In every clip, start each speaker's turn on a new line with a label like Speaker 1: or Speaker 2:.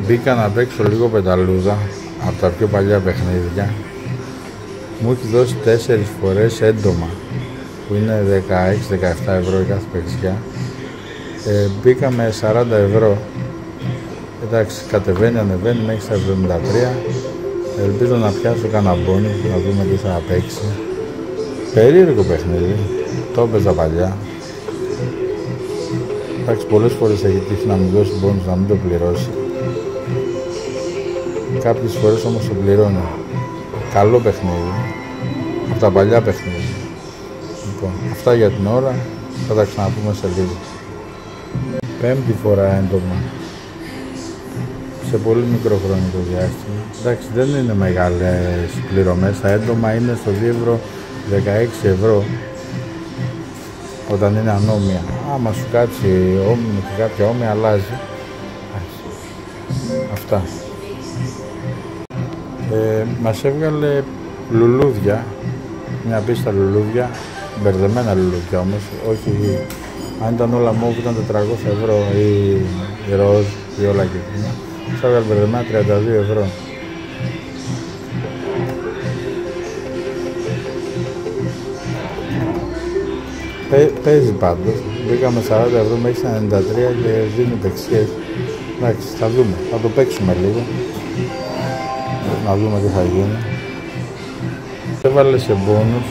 Speaker 1: Μπήκα να παίξω λίγο πεταλούδα από τα πιο παλιά παιχνίδια. Μου έχει δώσει 4 φορές έντομα που είναι 16-17 ευρώ η κάθε παίξια. Μπήκα με 40 ευρώ. Εντάξει, κατεβαίνει, ανεβαίνει μέχρι στα 73. Ελπίζω να πιάσω κανένα μπόνους, να δούμε τι θα παίξει. Περίεργο παιχνίδι, το έπαιζα παλιά. Εντάξει, πολλές φορές έχει τύχει να μου δώσει μπόνους, να μην το πληρώσει. Κάποιες φορές όμως το πληρώνει. Καλό παιχνίδι, από τα παλιά παιχνίδια. Λοιπόν, αυτά για την ώρα, θα τα ξαναπούμε σε λίγο. 5η φορά έντομα. Σε πολύ μικρό χρονικό διάστημα. Εντάξει, δεν είναι μεγάλες πληρωμές. Τα έντομα είναι στο 2 ευρώ, 16 ευρώ όταν είναι ανώμια. Άμα σου κάτσει όμοια και κάποια όμοια αλλάζει. Αυτά. Μας έβγαλε λουλούδια, μια πίστα λουλούδια, μπερδεμένα λουλούδια όμως, όχι, αν ήταν όλα μόβ ήταν 400 ευρώ ή ροζ ή όλα και εκείνα. Μας έβγαλε μπερδεμένα 32 ευρώ. Παίζει πάντως, μπήκαμε 40 ευρώ μέχρι στα 93 και δίνει παίξιες. Εντάξει, θα δούμε, θα το παίξουμε λίγο. Να δούμε τι θα γίνει. Έβαλε σε μπόνους,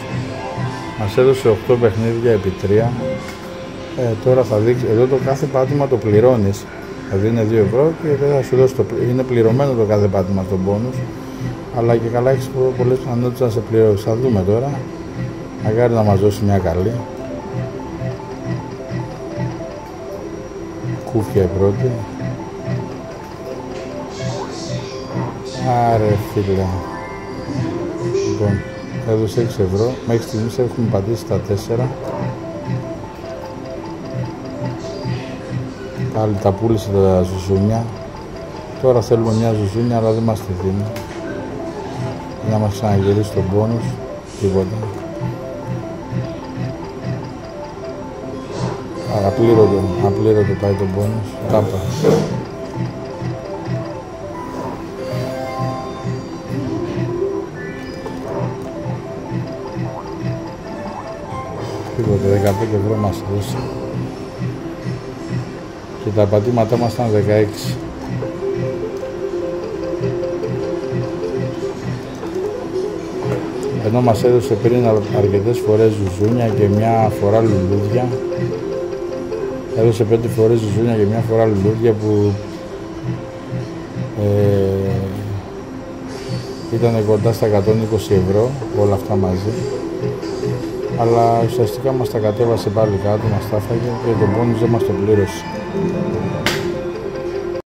Speaker 1: μας έδωσε 8 παιχνίδια επί 3. Τώρα θα δείξει, εδώ το κάθε πάτημα το πληρώνεις, δηλαδή είναι 2 ευρώ και δεν θα σου δώσει είναι πληρωμένο το κάθε πάτημα το μπόνους, αλλά και καλά έχεις πολλές πιθανότητες να σε πληρώσει. Θα δούμε τώρα, μακάρι να μας δώσει μια καλή. Κούφια η πρώτη. Άρε φίλε. Λοιπόν, έδωσε 6 ευρώ. Μέχρι στιγμής έχουμε πατήσει τα 4. Πάλι τα πούλησε τα ζουζούνια. Τώρα θέλουμε μια ζουζούνια, αλλά δεν μας τη δίνει. Για να μας ξαναγυρίσει τον μπόνους. Τίποτα. Απλήρωτο πάει τον μπόνους. Τάπα. Τίποτε, 15 ευρώ μας δώσει. Και τα πατήματά μας ήταν 16. Ενώ μας έδωσε πριν αρκετές φορές ζουζούνια και μια φορά λουλούδια. Έδωσε 5 φορές ζουζούνια και μια φορά λουλούδια που ήταν κοντά στα 120 ευρώ όλα αυτά μαζί. Αλλά ουσιαστικά μας τα κατέβασε πάλι κάτω, μας τα έφαγε και τον πόνους δεν μας το πλήρωσε.